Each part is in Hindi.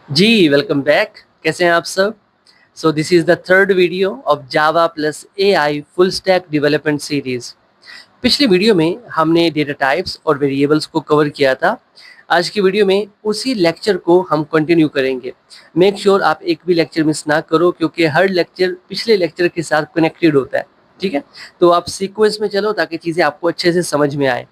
जी, वेलकम बैक। कैसे हैं आप सब? So this is the third video of Java plus AI full stack development series. पिछली वीडियो में हमने डेटा टाइप्स और वेरिएबल्स को कवर किया था। आज की वीडियो में उसी लेक्चर को हम कंटिन्यू करेंगे। मेक श्योर आप एक भी लेक्चर मिस ना करो क्योंकि हर लेक्चर पिछले लेक्चर के साथ कनेक्टेड होता है, ठीक है? तो आप सीक्वेंस में चलो ताकि चीज़ें आपको अच्छे से समझ में आएँ।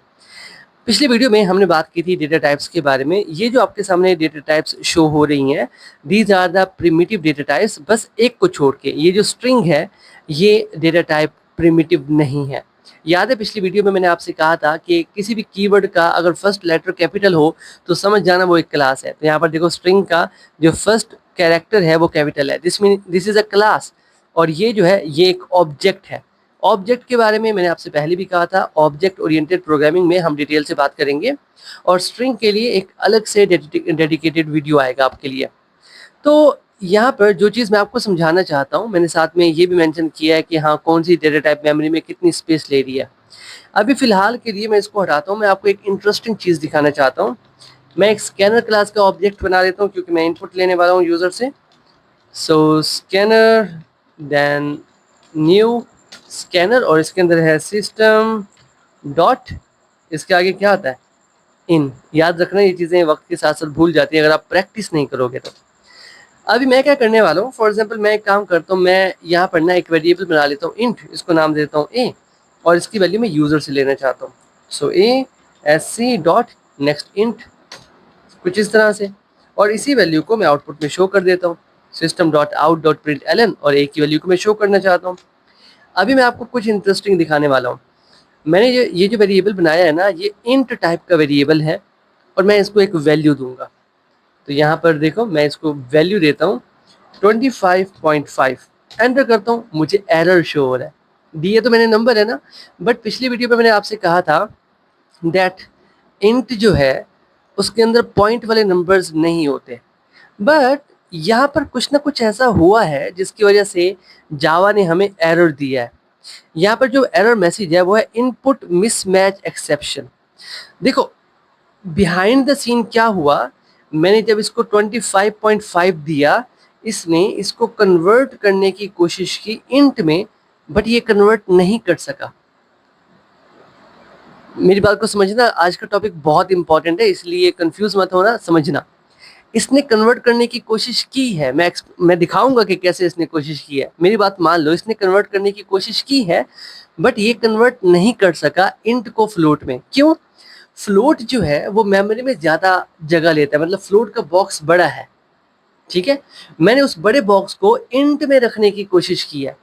पिछली वीडियो में हमने बात की थी डेटा टाइप्स के बारे में। ये जो आपके सामने डेटा टाइप्स शो हो रही हैं, these are the primitive data types, बस एक को छोड़ के। ये जो स्ट्रिंग है, ये डेटा टाइप प्रिमिटिव नहीं है। याद है पिछली वीडियो में मैंने आपसे कहा था कि किसी भी कीवर्ड का अगर फर्स्ट लेटर कैपिटल हो, तो समझ जाना वो एक क्लास है। तो यहाँ पर देखो स्ट्रिंग का जो फर्स्ट कैरेक्टर है वो कैपिटल है। दिस इज़ अ क्लास और ये जो है ये एक ऑब्जेक्ट है। ऑब्जेक्ट के बारे में मैंने आपसे पहले भी कहा था, ऑब्जेक्ट ओरिएंटेड प्रोग्रामिंग में हम डिटेल से बात करेंगे और स्ट्रिंग के लिए एक अलग से डेडिकेटेड वीडियो आएगा आपके लिए। तो यहाँ पर जो चीज़ मैं आपको समझाना चाहता हूँ, मैंने साथ में ये भी मेंशन किया है कि हाँ, कौन सी डेटा टाइप मेमोरी में कितनी स्पेस ले रही है। अभी फ़िलहाल के लिए मैं इसको हटाता हूँ, मैं आपको एक इंटरेस्टिंग चीज़ दिखाना चाहता हूँ। मैं एक स्कैनर क्लास का ऑब्जेक्ट बना देता हूँ क्योंकि मैं इनपुट लेने वाला हूँ यूज़र से। सो स्कैनर देन न्यू स्कैनर और इसके अंदर है सिस्टम डॉट, इसके आगे क्या आता है? इन। याद रखना ये चीज़ें वक्त के साथ साथ भूल जाती हैं अगर आप प्रैक्टिस नहीं करोगे तो। अभी मैं क्या करने वाला हूँ, फॉर एग्जाम्पल मैं एक काम करता हूँ, मैं यहाँ पर ना एक वेरिएबल बना लेता हूँ इंट, इसको नाम देता हूँ ए और इसकी वैल्यू मैं यूज़र से लेना चाहता हूँ। So A S C dot next int, कुछ इस तरह से, और इसी वैल्यू को मैं आउटपुट में शो कर देता हूँ। System dot out dot print L N, और ए की वैल्यू को मैं शो करना चाहता हूँ। अभी मैं आपको कुछ इंटरेस्टिंग दिखाने वाला हूँ। मैंने ये जो वेरिएबल बनाया है ना, ये इंट टाइप का वेरिएबल है और मैं इसको एक वैल्यू दूंगा। तो यहाँ पर देखो मैं इसको वैल्यू देता हूँ 25.5, एंटर करता हूँ, मुझे एरर शो हो रहा है। दिए तो मैंने नंबर है ना, बट पिछली वीडियो में मैंने आपसे कहा था दैट इंट जो है उसके अंदर पॉइंट वाले नंबर्स नहीं होते, बट यहाँ पर कुछ ना कुछ ऐसा हुआ है जिसकी वजह से जावा ने हमें एरर दिया है। यहाँ पर जो एरर मैसेज है वो है इनपुट मिसमैच एक्सेप्शन। देखो बिहाइंड द सीन क्या हुआ, मैंने जब इसको 25.5 दिया, इसने इसको कन्वर्ट करने की कोशिश की इंट में, बट ये कन्वर्ट नहीं कर सका। मेरी बात को समझना, आज का टॉपिक बहुत इंपॉर्टेंट है इसलिए कंफ्यूज मत होना, समझना। इसने कन्वर्ट करने की कोशिश की है, मैं दिखाऊंगा कि कैसे इसने कोशिश की है। मेरी बात मान लो, इसने कन्वर्ट करने की कोशिश की है बट ये कन्वर्ट नहीं कर सका इंट को फ्लोट में। क्यों? फ्लोट जो है वो मेमोरी में ज़्यादा जगह लेता है, मतलब फ्लोट का बॉक्स बड़ा है, ठीक है? मैंने उस बड़े बॉक्स को इंट में रखने की कोशिश की है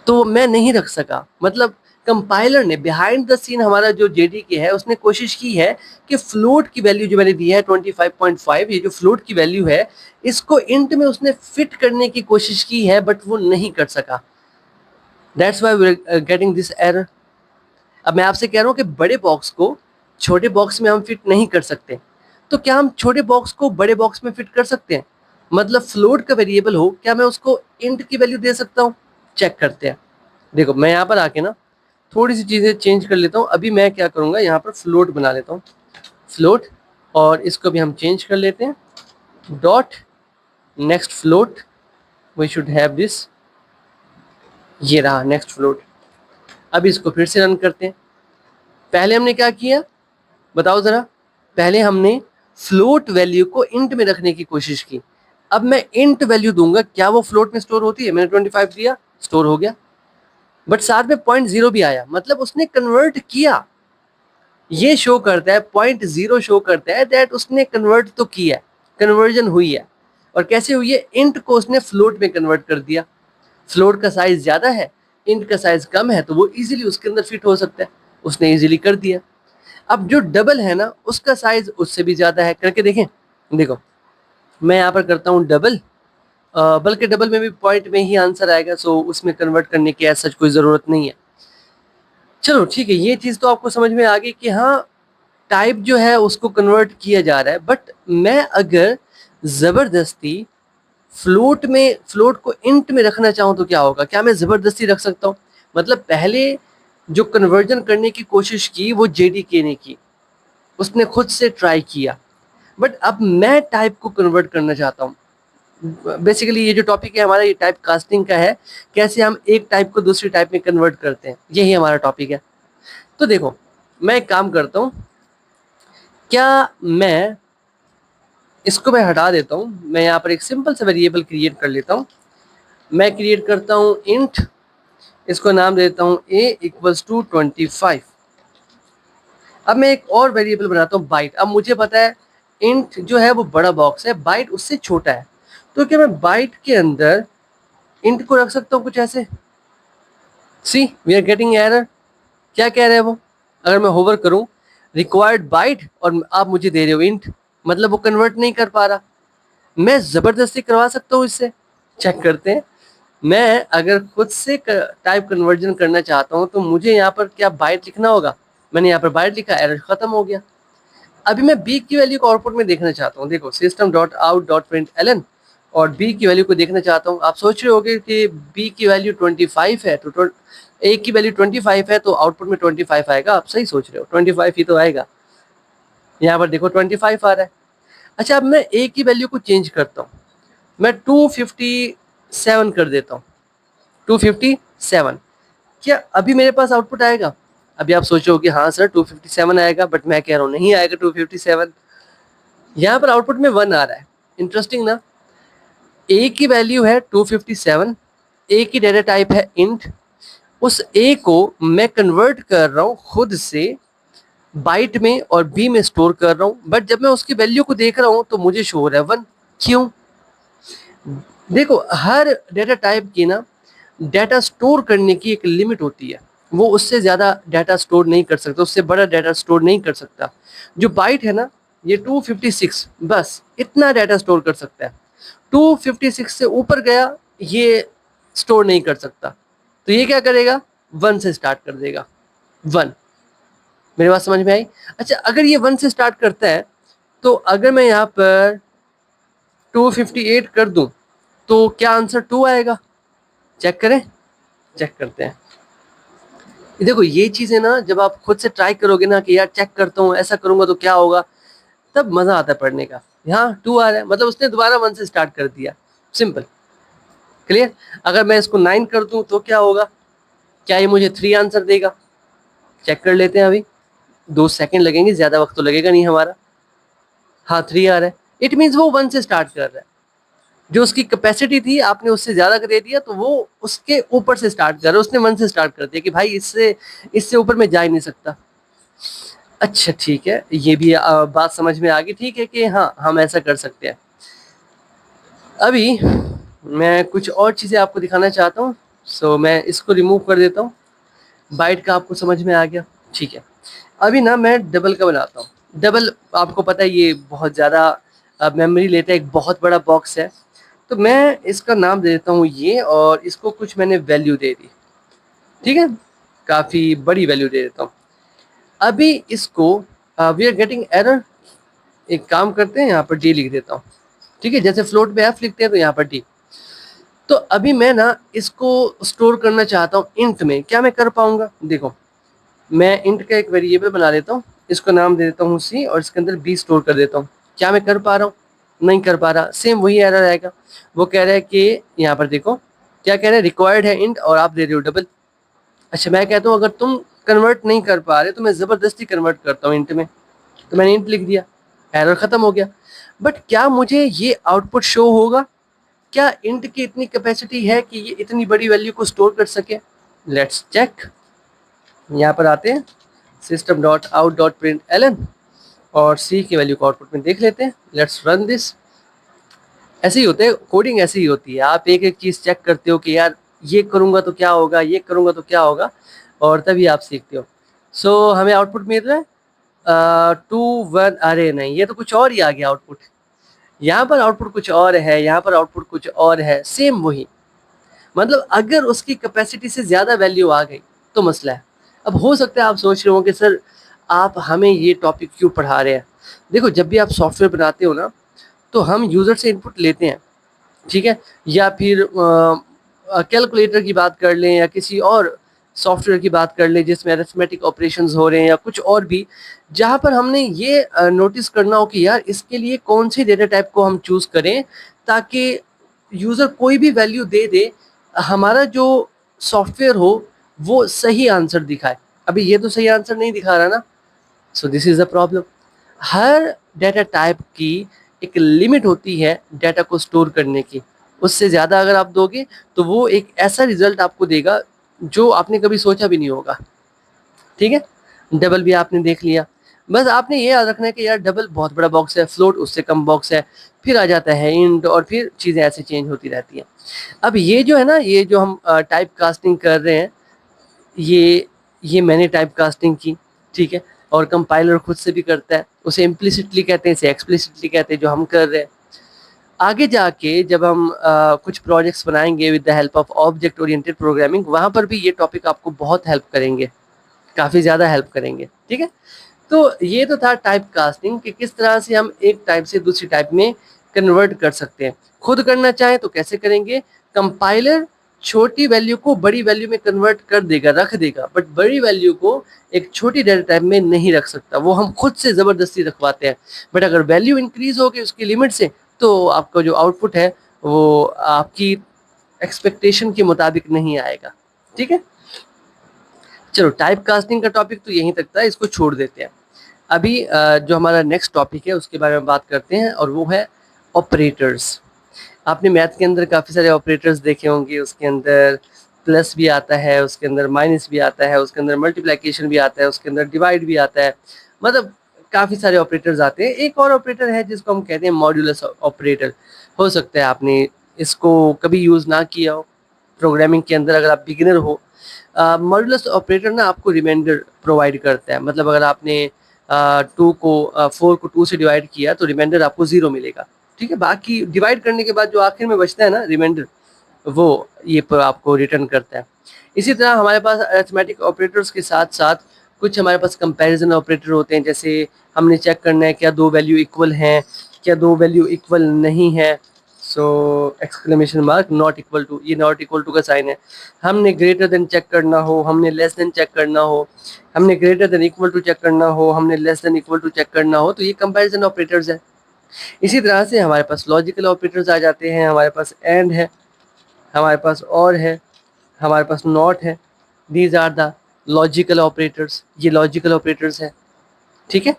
तो मैं नहीं रख सका। मतलब कंपाइलर ने बिहाइंड द सीन, हमारा जो जेडीके है उसने कोशिश की है कि फ्लोट की वैल्यू जो मैंने दी है 25.5, ये जो फ्लोट की वैल्यू है इसको इंट में उसने फिट करने की कोशिश की है बट वो नहीं कर सका। That's why we are getting this error. अब मैं आपसे कह रहा हूँ कि बड़े बॉक्स को छोटे बॉक्स में हम फिट नहीं कर सकते, तो क्या हम छोटे बॉक्स को बड़े बॉक्स में फिट कर सकते हैं? मतलब फ्लोट का वेरिएबल हो, क्या मैं उसको इंट की वैल्यू दे सकता हूँ? चेक करते हैं। देखो मैं यहाँ पर आके ना थोड़ी सी चीज़ें चेंज कर लेता हूँ। अभी मैं क्या करूँगा, यहाँ पर फ्लोट बना लेता हूँ, फ्लोट, और इसको भी हम चेंज कर लेते हैं। Dot next float, we should have this, ये रहा नेक्स्ट फ्लोट। अब इसको फिर से रन करते हैं। पहले हमने क्या किया बताओ ज़रा? पहले हमने फ्लोट वैल्यू को इंट में रखने की कोशिश की। अब मैं इंट वैल्यू दूंगा, क्या वो फ्लोट में स्टोर होती है? मैंने 25 दिया, स्टोर हो गया, बट साथ में 0.0 भी आया, मतलब उसने कन्वर्ट किया। ये शो करता है, 0.0 शो करता है दैट उसने कन्वर्ट तो किया है, कन्वर्जन हुई है। और कैसे हुई है? इंट को उसने फ्लोट में कन्वर्ट कर दिया। फ्लोट का साइज ज़्यादा है, इंट का साइज कम है, तो वो इजीली उसके अंदर फिट हो सकता है, उसने इजीली कर दिया। अब जो डबल है ना, उसका साइज उससे भी ज़्यादा है, करके देखें। देखो मैं यहाँ पर करता हूँ डबल, बल्कि डबल में भी पॉइंट में ही आंसर आएगा, सो उसमें कन्वर्ट करने की ऐसा कोई ज़रूरत नहीं है। चलो ठीक है, ये चीज़ तो आपको समझ में आ गई कि हाँ टाइप जो है उसको कन्वर्ट किया जा रहा है। बट मैं अगर ज़बरदस्ती फ्लोट को इंट में रखना चाहूँ तो क्या होगा? क्या मैं ज़बरदस्ती रख सकता हूँ? मतलब पहले जो कन्वर्जन करने की कोशिश की वो जेडीके ने की, उसने खुद से ट्राई किया, बट अब मैं टाइप को कन्वर्ट करना चाहता हूँ। बेसिकली ये जो टॉपिक है हमारा, ये टाइप कास्टिंग का है, कैसे हम एक टाइप को दूसरी टाइप में कन्वर्ट करते हैं, यही हमारा टॉपिक है। तो देखो, मैं एक काम करता हूँ, क्या मैं इसको मैं हटा देता हूँ, मैं यहाँ पर एक सिंपल सा वेरिएबल क्रिएट कर लेता हूँ। मैं क्रिएट करता हूँ इंट, इसको नाम देता हूँ a इक्वल्स टू 25। अब मैं एक और वेरिएबल बनाता हूँ बाइट। अब मुझे पता है इंट जो है वो बड़ा बॉक्स है, बाइट उससे छोटा है, तो क्या मैं बाइट के अंदर इंट को रख सकता हूँ कुछ ऐसे। सी वी आर गेटिंग एरर। क्या कह रहे हैं वो, अगर मैं होवर करूँ रिक्वायर्ड बाइट और आप मुझे दे रहे हो इंट, मतलब वो कन्वर्ट नहीं कर पा रहा। मैं ज़बरदस्ती करवा सकता हूँ इससे, चेक करते हैं। मैं अगर खुद से टाइप कन्वर्जन करना चाहता हूँ तो मुझे यहाँ पर क्या बाइट लिखना होगा, मैंने यहाँ पर बाइट लिखा, एरर खत्म हो गया। अभी मैं b की वैल्यू को आउटपुट में देखना चाहता हूँ। देखो system dot out dot print L N, और b की वैल्यू को देखना चाहता हूँ। आप सोच रहे होगे कि b की वैल्यू 25 है, तो a की वैल्यू 25 है तो आउटपुट में 25 आएगा। आप सही सोच रहे हो, 25 ही तो आएगा। यहाँ पर देखो 25 आ रहा है। अच्छा, अब मैं a की वैल्यू को चेंज करता हूँ, मैं 257 कर देता हूँ, 257। क्या अभी मेरे पास आउटपुट आएगा? अभी आप सोचोगे हाँ सर 257 आएगा, बट मैं कह रहा हूँ नहीं आएगा 257। यहाँ पर आउटपुट में 1 आ रहा है। इंटरेस्टिंग ना। a की वैल्यू है 257, a की डेटा टाइप है इंट, उस a को मैं कन्वर्ट कर रहा हूँ खुद से बाइट में और b में स्टोर कर रहा हूँ, बट जब मैं उसकी वैल्यू को देख रहा हूँ तो मुझे शो हो रहा है 1। क्यों? देखो, हर डेटा टाइप की ना डाटा स्टोर करने की एक लिमिट होती है, वो उससे ज़्यादा डाटा स्टोर नहीं कर सकता, उससे बड़ा डाटा स्टोर नहीं कर सकता। जो बाइट है ना, ये 256 बस इतना डाटा स्टोर कर सकता है। 256 से ऊपर गया ये स्टोर नहीं कर सकता, तो ये क्या करेगा, 1 से स्टार्ट कर देगा। 1, मेरी बात समझ में आई? अच्छा, अगर ये 1 से स्टार्ट करता है तो अगर मैं यहाँ पर 258 कर दूं तो क्या आंसर 2 आएगा? चेक करें, चेक करते हैं। देखो ये चीज़ें ना जब आप खुद से ट्राई करोगे ना कि यार चेक करता हूँ, ऐसा करूँगा तो क्या होगा, तब मज़ा आता है पढ़ने का। यहाँ 2 आ रहा है, मतलब उसने दोबारा 1 से स्टार्ट कर दिया। Simple, clear. अगर मैं इसको 9 कर दूँ तो क्या होगा, क्या ये मुझे 3 आंसर देगा? चेक कर लेते हैं अभी, 2 सेकंड लगेंगे, ज़्यादा वक्त तो लगेगा नहीं हमारा। हाँ 3 आ रहा है, इट मीन्स वो 1 से स्टार्ट कर रहा है। जो उसकी कैपेसिटी थी आपने उससे ज़्यादा दे दिया, तो वो उसके ऊपर से स्टार्ट कर रहा है, उसने 1 से स्टार्ट कर दिया कि भाई इससे ऊपर मैं जा ही नहीं सकता। अच्छा ठीक है, ये भी बात समझ में आ गई। ठीक है कि हाँ हम ऐसा कर सकते हैं। अभी मैं कुछ और चीज़ें आपको दिखाना चाहता हूँ, सो मैं इसको रिमूव कर देता हूँ। बाइट का आपको समझ में आ गया, ठीक है। अभी ना मैं डबल का बनाता हूँ। डबल आपको पता है ये बहुत ज़्यादा मेमोरी लेता है, एक बहुत बड़ा बॉक्स है। तो मैं इसका नाम दे देता हूँ ये, और इसको कुछ मैंने वैल्यू दे दी, ठीक है, काफ़ी बड़ी वैल्यू दे देता हूँ। अभी इसको वी आर गेटिंग एरर, एक काम करते हैं यहाँ पर डी लिख देता हूँ, ठीक है, जैसे फ्लोट में एफ लिखते हैं तो यहाँ पर डी। तो अभी मैं ना इसको स्टोर करना चाहता हूँ इंट में, क्या मैं कर पाऊँगा? देखो मैं इंट का एक वेरिएबल बना लेता हूँ, इसको नाम दे देता हूँ सी, और इसके अंदर बी स्टोर कर देता हूँ। क्या मैं कर पा रहा हूँ? नहीं कर पा रहा। सेम वही एरर आएगा। वो कह रहा है कि यहाँ पर देखो क्या कह रहा है, रिक्वायर्ड है इंट और आप दे रहे हो डबल। अच्छा, मैं कहता हूँ अगर तुम कन्वर्ट नहीं कर पा रहे तो मैं ज़बरदस्ती कन्वर्ट करता हूँ इंट में, तो मैंने इंट लिख दिया, एरर ख़त्म हो गया। बट क्या मुझे ये आउटपुट शो होगा? क्या इंट की इतनी कैपेसिटी है कि ये इतनी बड़ी वैल्यू को स्टोर कर सके? Let's check. यहाँ पर आते हैं system dot out dot print L N, और सी की वैल्यू को आउटपुट में देख लेते हैं। Let's run this. ऐसे ही होते हैं, कोडिंग ऐसी ही होती है, आप एक एक चीज़ चेक करते हो कि यार ये करूँगा तो क्या होगा, ये करूँगा तो क्या होगा, और तभी आप सीखते हो। सो हमें आउटपुट मिल रहा है 2 1। अरे नहीं, ये तो कुछ और ही आ गया आउटपुट। यहाँ पर आउटपुट कुछ और है, यहाँ पर आउटपुट कुछ और है, सेम वही। मतलब अगर उसकी कैपेसिटी से ज़्यादा वैल्यू आ गई तो मसला है। अब हो सकता है आप सोच रहे हो कि सर आप हमें ये टॉपिक क्यों पढ़ा रहे हैं? देखो जब भी आप सॉफ्टवेयर बनाते हो ना, तो हम यूज़र से इनपुट लेते हैं, ठीक है, या फिर कैलकुलेटर की बात कर लें या किसी और सॉफ्टवेयर की बात कर ले जिसमें अरिथमेटिक ऑपरेशंस हो रहे हैं या कुछ और भी, जहाँ पर हमने ये नोटिस करना हो कि यार इसके लिए कौन सी डेटा टाइप को हम चूज़ करें ताकि यूज़र कोई भी वैल्यू दे दे, हमारा जो सॉफ्टवेयर हो वो सही आंसर दिखाए। अभी ये तो सही आंसर नहीं दिखा रहा ना, so this is the problem. Her data type की एक लिमिट होती है डेटा को स्टोर करने की, उससे ज़्यादा अगर आप दोगे तो वो एक ऐसा रिजल्ट आपको देगा जो आपने कभी सोचा भी नहीं होगा। ठीक है, डबल भी आपने देख लिया। बस आपने ये याद रखना है कि यार डबल बहुत बड़ा बॉक्स है, फ्लोट उससे कम बॉक्स है, फिर आ जाता है इंट और फिर चीज़ें ऐसे चेंज होती रहती हैं। अब ये जो है ना, ये जो हम टाइप कास्टिंग कर रहे हैं, ये मैंने टाइप कास्टिंग की, ठीक है, और कंपाइलर खुद से भी करता है। उसे इम्प्लिसिटली कहते हैं, इसे एक्सप्लिसिटली कहते हैं जो हम कर रहे हैं। आगे जाके जब हम कुछ प्रोजेक्ट्स बनाएंगे with the help of object oriented programming, वहाँ पर भी ये टॉपिक आपको बहुत हेल्प करेंगे, काफ़ी ज़्यादा हेल्प करेंगे। ठीक है, तो ये तो था टाइप कास्टिंग कि किस तरह से हम एक टाइप से दूसरी टाइप में कन्वर्ट कर सकते हैं। खुद करना चाहें तो कैसे करेंगे? कंपाइलर छोटी वैल्यू को बड़ी वैल्यू में कन्वर्ट कर देगा, रख देगा, बट बड़ी वैल्यू को एक छोटी डेटा टाइप में नहीं रख सकता, वो हम खुद से ज़बरदस्ती रखवाते हैं। बट अगर वैल्यू इंक्रीज हो गई उसकी लिमिट से, तो आपका जो आउटपुट है वो आपकी एक्सपेक्टेशन के मुताबिक नहीं आएगा। ठीक है, चलो टाइप कास्टिंग का टॉपिक तो यहीं तक था, इसको छोड़ देते हैं। अभी जो हमारा नेक्स्ट टॉपिक है उसके बारे में बात करते हैं, और वो है ऑपरेटर्स। आपने मैथ के अंदर काफ़ी सारे ऑपरेटर्स देखे होंगे, उसके अंदर प्लस भी आता है, उसके अंदर माइनस भी आता है, उसके अंदर मल्टीप्लिकेशन भी आता है, उसके अंदर डिवाइड भी आता है, मतलब काफ़ी सारे ऑपरेटर्स आते हैं। एक और ऑपरेटर है जिसको हम कहते हैं मॉड्यूलस ऑपरेटर। हो सकता है आपने इसको कभी यूज़ ना किया हो प्रोग्रामिंग के अंदर, अगर आप बिगिनर हो। मॉड्यूलस ऑपरेटर ना आपको रिमाइंडर प्रोवाइड करता है, मतलब अगर आपने 4 को 2 से डिवाइड किया तो रिमाइंडर आपको 0 मिलेगा। ठीक है, बाकी डिवाइड करने के बाद जो आखिर में बचता है ना रिमाइंडर, वो ये पर आपको रिटर्न करता है। इसी तरह हमारे पास अरिथमेटिक ऑपरेटर्स के साथ साथ कुछ हमारे पास कंपैरिजन ऑपरेटर होते हैं, जैसे हमने चेक करना है क्या दो वैल्यू इक्वल हैं, क्या दो वैल्यू इक्वल नहीं है। So exclamation mark not equal to, ये नॉट इक्वल टू का साइन है। हमने ग्रेटर देन चेक करना हो, हमने लेस देन चेक करना हो, हमने greater than equal to check करना हो, हमने less than equal to check करना हो, तो ये कंपैरिजन ऑपरेटर्स हैं। इसी तरह से हमारे पास लॉजिकल ऑपरेटर्स आ जाते हैं, हमारे पास एंड है, हमारे पास और है, हमारे पास नॉट है। These are the logical operators, ये लॉजिकल ऑपरेटर्स हैं। ठीक है,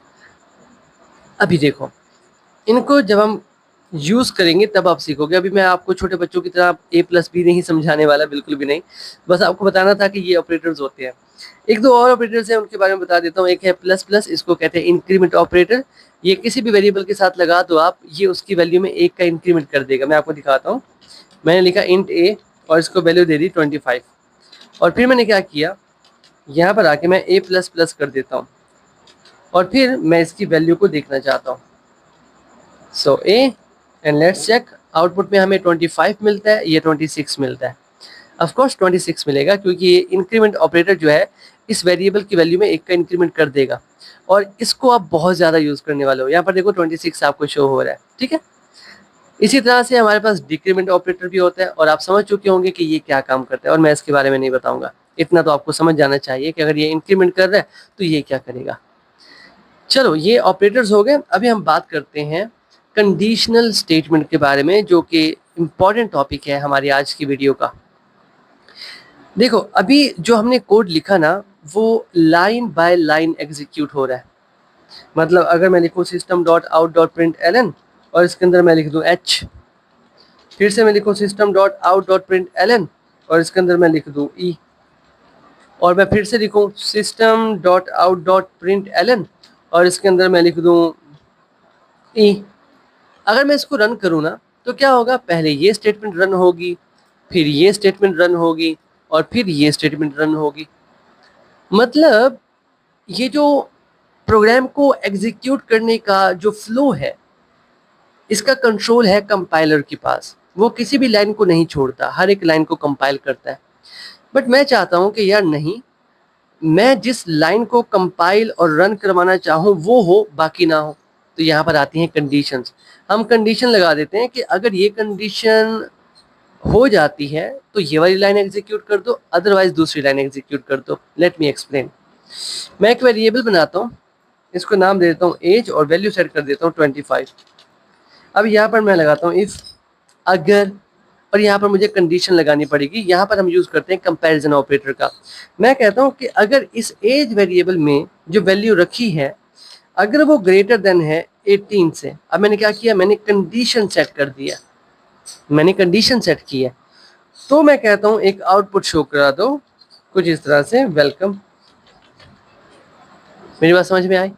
अभी देखो इनको जब हम यूज़ करेंगे तब आप सीखोगे। अभी मैं आपको छोटे बच्चों की तरह A+B नहीं समझाने वाला, बिल्कुल भी नहीं, बस आपको बताना था कि ये ऑपरेटर्स होते हैं। एक दो और ऑपरेटर्स हैं, उनके बारे में बता देता हूँ। एक है प्लस प्लस, इसको कहते हैं इंक्रीमेंट ऑपरेटर। ये किसी भी वेरिएबल के साथ लगा दो आप, ये उसकी वैल्यू में 1 का इंक्रीमेंट कर देगा। मैं आपको दिखाता हूँ। मैंने लिखा इंट A और इसको वैल्यू दे दी 25, और फिर मैंने क्या किया, यहाँ पर आके मैं A++ कर देता हूँ, और फिर मैं इसकी वैल्यू को देखना चाहता हूँ। So A and let's check, output में हमें 25 मिलता है, ये 26 मिलता है। ऑफ कोर्स 26 मिलेगा क्योंकि ये इंक्रीमेंट ऑपरेटर जो है इस वेरिएबल की वैल्यू में 1 का इंक्रीमेंट कर देगा, और इसको आप बहुत ज़्यादा यूज़ करने वाले हो। यहाँ पर देखो 26 आपको शो हो रहा है। ठीक है, इसी तरह से हमारे पास डिक्रीमेंट ऑपरेटर भी होता है, और आप समझ चुके होंगे कि ये क्या काम करता है, और मैं इसके बारे में नहीं बताऊंगा। इतना तो आपको समझ जाना चाहिए कि अगर ये इंक्रीमेंट कर रहा है तो ये क्या करेगा। चलो ये ऑपरेटर्स हो गए। अभी हम बात करते हैं कंडीशनल स्टेटमेंट के बारे में, जो कि इम्पॉर्टेंट टॉपिक है हमारी आज की वीडियो का। देखो अभी जो हमने कोड लिखा ना, वो लाइन बाय लाइन एग्जीक्यूट हो रहा है। मतलब अगर मैं लिखूँ system dot out dot print L N, और इसके अंदर मैं लिख दूँ एच, फिर से मैं लिखूँ system dot out dot print L N, और इसके अंदर मैं लिख दूँ ई, और मैं फिर से लिखूँ system dot out dot print L N, और इसके अंदर मैं लिख दूँ ई। अगर मैं इसको रन करूँ ना, तो क्या होगा, पहले ये स्टेटमेंट रन होगी, फिर ये स्टेटमेंट रन होगी, और फिर ये स्टेटमेंट रन होगी। मतलब ये जो प्रोग्राम को एग्जीक्यूट करने का जो फ्लो है, इसका कंट्रोल है कंपाइलर के पास। वो किसी भी लाइन को नहीं छोड़ता, हर एक लाइन को कंपाइल करता है। बट मैं चाहता हूँ कि यार नहीं, मैं जिस लाइन को कंपाइल और रन करवाना चाहूँ वो हो, बाकी ना हो। तो यहाँ पर आती हैं कंडीशंस। हम कंडीशन लगा देते हैं कि अगर ये कंडीशन हो जाती है तो ये वाली लाइन एग्जीक्यूट कर दो, अदरवाइज दूसरी लाइन एग्जीक्यूट कर दो। Let me explain. मैं एक वेरिएबल बनाता हूँ, इसको नाम दे देता हूँ एज और वैल्यू सेट कर देता हूँ 25। अब यहाँ पर मैं लगाता हूँ इफ, अगर, और यहाँ पर मुझे कंडीशन लगानी पड़ेगी। यहाँ पर हम यूज़ करते हैं कंपैरिजन ऑपरेटर का। मैं कहता हूँ कि अगर इस एज वेरिएबल में जो वैल्यू रखी है अगर वो ग्रेटर देन है 18 से, अब मैंने क्या किया, मैंने कंडीशन सेट कर दिया, मैंने कंडीशन सेट की है। तो मैं कहता हूँ एक आउटपुट शो करा दो कुछ इस तरह से, वेलकम। मेरी बात समझ में आई?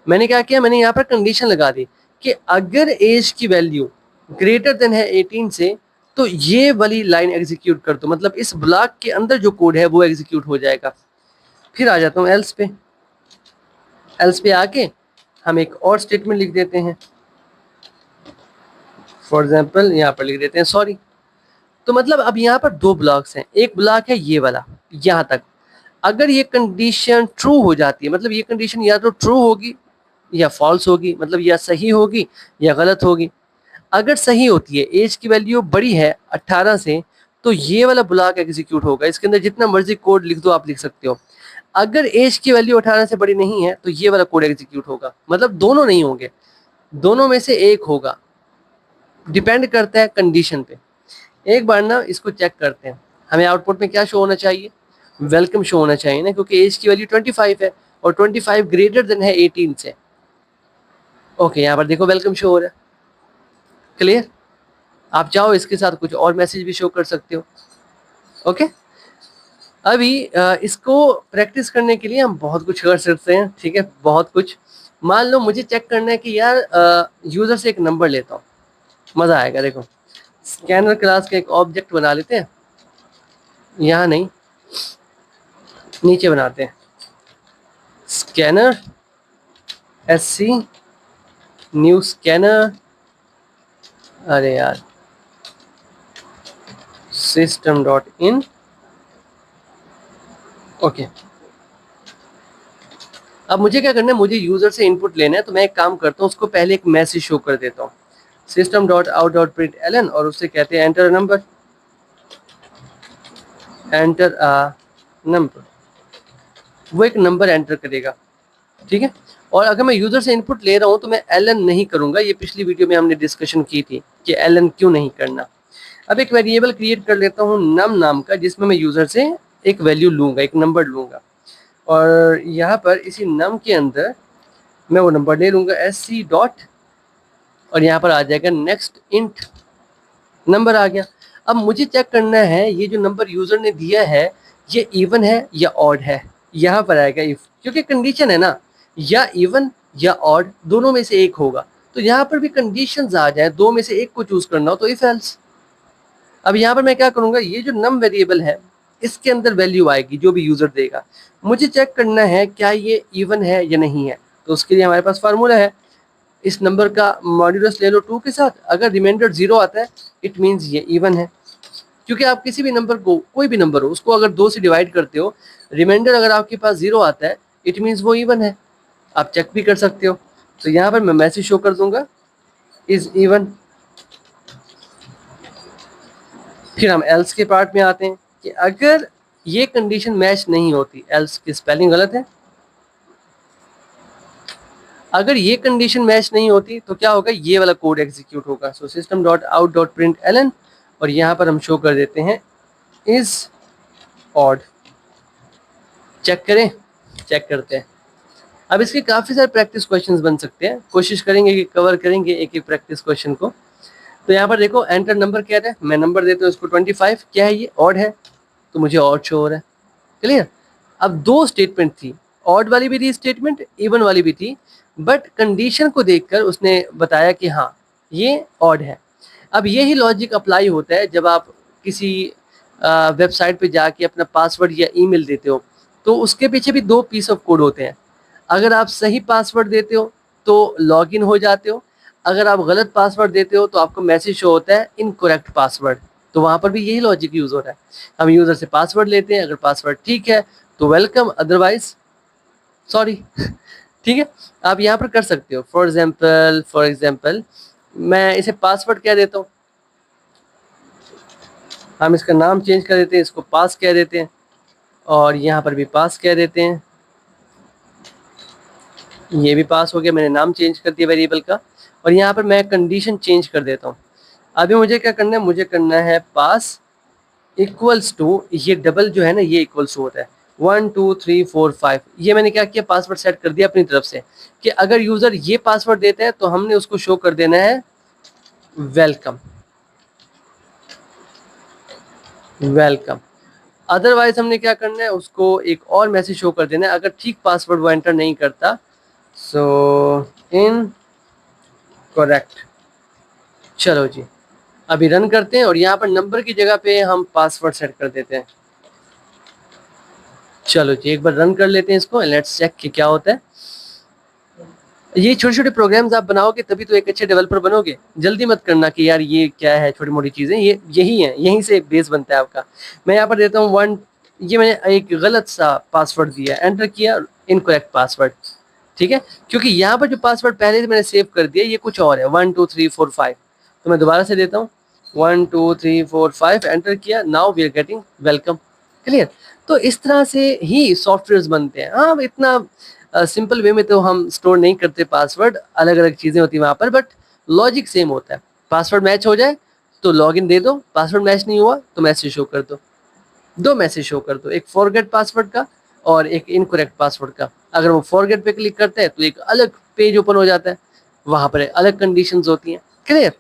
मैंने क्या किया, मैंने यहाँ पर कंडीशन लगा दी कि अगर एज की वैल्यू ग्रेटर देन है 18 से तो ये वाली लाइन एग्जीक्यूट कर दो, मतलब इस ब्लॉक के अंदर जो कोड है वो एग्जीक्यूट हो जाएगा। फिर आ जाता हूँ एल्स पे। एल्स पे आके हम एक और स्टेटमेंट लिख देते हैं, फॉर एग्जाम्पल यहाँ पर लिख देते हैं सॉरी। तो मतलब अब यहाँ पर दो ब्लॉक्स हैं, एक ब्लॉक है ये वाला यहाँ तक। अगर ये कंडीशन ट्रू हो जाती है, मतलब ये कंडीशन या तो ट्रू होगी या फॉल्स होगी, मतलब या सही होगी या गलत होगी। अगर सही होती है, एज की वैल्यू बड़ी है 18 से, तो ये वाला ब्लॉक एग्जीक्यूट होगा। इसके अंदर जितना मर्जी कोड लिख दो, आप लिख सकते हो। अगर एज की वैल्यू 18 से बड़ी नहीं है तो ये वाला कोड एग्जीक्यूट होगा। मतलब दोनों नहीं होंगे, दोनों में से एक होगा, डिपेंड करता है कंडीशन पे। एक बार ना इसको चेक करते हैं, हमें आउटपुट में क्या शो होना चाहिए, वेलकम शो होना चाहिए ना, क्योंकि एज की वैल्यू 25 है और 25 ग्रेटर देन है 18 से। ओके, यहाँ पर देखो वेलकम शो हो रहा है, क्लियर। आप चाहो इसके साथ कुछ और मैसेज भी शो कर सकते हो। ओके, अभी इसको प्रैक्टिस करने के लिए हम बहुत कुछ कर सकते हैं, ठीक है, बहुत कुछ। मान लो मुझे चेक करना है कि यार यूजर से एक नंबर लेता हूँ, मजा आएगा। देखो स्कैनर क्लास का एक ऑब्जेक्ट बना लेते हैं, यहाँ नहीं नीचे बनाते हैं, स्कैनर SC न्यू स्कैनर, अरे यार system.in। ओके, अब मुझे क्या करना है, मुझे यूजर से इनपुट लेना है। तो मैं एक काम करता हूँ, उसको पहले एक मैसेज शो कर देता हूँ, system.out.println, और उससे कहते हैं enter number, enter a number. वो एक नंबर एंटर करेगा, ठीक है। और अगर मैं यूजर से इनपुट ले रहा हूँ तो मैं ln नहीं करूंगा, ये पिछली वीडियो में हमने डिस्कशन की थी कि ln क्यों नहीं करना। अब एक वेरिएबल क्रिएट कर लेता हूँ नम नाम का, जिसमें मैं यूजर से एक वैल्यू लूंगा, एक नंबर लूंगा, और यहाँ पर इसी नम के अंदर मैं वो नंबर ले लूंगा SC डॉट, और यहाँ पर आ जाएगा नेक्स्ट इंट, नंबर आ गया। अब मुझे चेक करना है ये जो नंबर यूजर ने दिया है ये इवन है या ऑड है। यहाँ पर आएगा इफ, क्योंकि कंडीशन है ना, या इवन या ऑड, दोनों में से एक होगा। तो यहाँ पर भी कंडीशंस आ जाए, दो में से एक को चूज करना हो तो इफ एल्स। अब यहाँ पर मैं क्या करूंगा, ये जो नम वेरिएबल है इसके अंदर वैल्यू आएगी जो भी यूजर देगा। मुझे चेक करना है क्या ये इवन है या नहीं है, तो उसके लिए हमारे पास फार्मूला है, इस नंबर का मॉड्यूलस ले लो 2 के साथ, अगर रिमाइंडर 0 आता है इट मीन्स ये इवन है। क्योंकि आप किसी भी नंबर को, कोई भी नंबर हो, उसको अगर 2 से डिवाइड करते हो, रिमाइंडर अगर आपके पास 0 आता है इट मीन्स वो इवन है। आप चेक भी कर सकते हो। तो यहाँ पर मैं मैसेज शो कर दूंगा इज इवन। फिर हम एल्स के पार्ट में आते हैं कि अगर ये कंडीशन मैच नहीं होती, एल्स की स्पेलिंग गलत है, अगर ये कंडीशन मैच नहीं होती तो क्या होगा, ये वाला कोड एग्जीक्यूट होगा। सो system.out.println, और यहाँ पर हम शो कर देते हैं इज ऑड। चेक करें, चेक करते हैं। अब इसके काफ़ी सारे प्रैक्टिस क्वेश्चंस बन सकते हैं, कोशिश करेंगे कि कवर करेंगे एक एक प्रैक्टिस क्वेश्चन को। तो यहाँ पर देखो एंटर नंबर कह रहा है, मैं नंबर देता हूँ इसको 25, क्या है ये ऑड है, तो मुझे ऑड शो हो रहा है, क्लियर। अब दो स्टेटमेंट थी, ऑड वाली भी थी स्टेटमेंट, इवन वाली भी थी, बट कंडीशन को देखकर उसने बताया कि हाँ ये ऑड है। अब यही लॉजिक अप्लाई होता है जब आप किसी वेबसाइट पे जाके अपना पासवर्ड या ईमेल देते हो, तो उसके पीछे भी दो पीस ऑफ कोड होते हैं। अगर आप सही पासवर्ड देते हो तो लॉगिन हो जाते हो, अगर आप गलत पासवर्ड देते हो तो आपको मैसेज शो होता है इनकरेक्ट पासवर्ड। तो वहाँ पर भी यही लॉजिक यूज़ हो रहा है, हम यूज़र से पासवर्ड लेते हैं, अगर पासवर्ड ठीक है तो वेलकम, अदरवाइज सॉरी। ठीक है, आप यहाँ पर कर सकते हो। फॉर एग्जाम्पल मैं इसे पासवर्ड क्या देता हूँ, हम इसका नाम चेंज कर देते हैं, इसको पास कह देते हैं और यहाँ पर भी पास कह देते हैं। ये भी पास हो गया, मैंने नाम चेंज कर दिया वेरिएबल का। और यहाँ पर मैं कंडीशन चेंज कर देता हूँ। अभी मुझे क्या करना है, मुझे करना है पास इक्वल्स टू, ये डबल जो है ना ये इक्वल्स टू होता है 1 2 3 4 5। ये मैंने क्या किया, पासवर्ड सेट कर दिया अपनी तरफ से कि अगर यूजर ये पासवर्ड देता है तो हमने उसको शो कर देना है वेलकम, वेलकम। अदरवाइज हमने क्या करना है, उसको एक और मैसेज शो कर देना है अगर ठीक पासवर्ड वो एंटर नहीं करता। सो इन करेक्ट। चलो जी, अभी रन करते हैं और यहाँ पर नंबर की जगह पे हम पासवर्ड सेट कर देते हैं। चलो जी, एक बार रन कर लेते हैं इसको, लेट्स चेक कि क्या होता है। ये छोटे छोटे प्रोग्राम्स आप बनाओगे तभी तो एक अच्छे डेवलपर बनोगे। जल्दी मत करना कि यार ये क्या है, छोटी मोटी चीज़ें, ये यही है, यहीं से एक बेस बनता है आपका। मैं यहाँ पर देता हूँ 1, ये मैंने एक गलत सा पासवर्ड दिया, एंटर किया, इनकरेक्ट पासवर्ड, ठीक है, क्योंकि यहाँ पर जो पासवर्ड पहले से मैंने सेव कर दिया ये कुछ और है, 1 2 3 4 5। तो मैं दोबारा से देता हूँ 1 2 3 4 5, एंटर किया, now we are getting welcome. Clear. तो इस तरह से ही सॉफ्टवेयर बनते हैं। हाँ, इतना सिंपल वे में तो हम स्टोर नहीं करते पासवर्ड, अलग अलग चीज़ें होती हैं वहाँ पर, बट लॉजिक सेम होता है। पासवर्ड मैच हो जाए तो लॉगिन दे दो, पासवर्ड मैच नहीं हुआ तो मैसेज शो कर दो, दो मैसेज शो कर दो, एक फॉरगेट पासवर्ड का और एक इनकरेक्ट पासवर्ड का। अगर वो फॉरगेट पे क्लिक करते हैं तो एक अलग पेज ओपन हो जाता है, वहाँ पर अलग कंडीशंस होती हैं। क्लियर।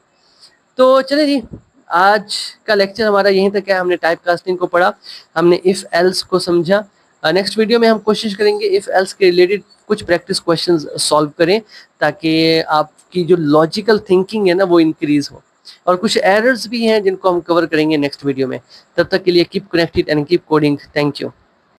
तो चलिए जी, आज का लेक्चर हमारा यहीं तक है। हमने टाइप कास्टिंग को पढ़ा, हमने इफ़ एल्स को समझा। नेक्स्ट वीडियो में हम कोशिश करेंगे इफ़ एल्स के रिलेटेड कुछ प्रैक्टिस क्वेश्चंस सॉल्व करें, ताकि आपकी जो लॉजिकल थिंकिंग है ना वो इंक्रीज हो। और कुछ एरर्स भी हैं जिनको हम कवर करेंगे नेक्स्ट वीडियो में। तब तक के लिए keep connected and keep coding. Thank you.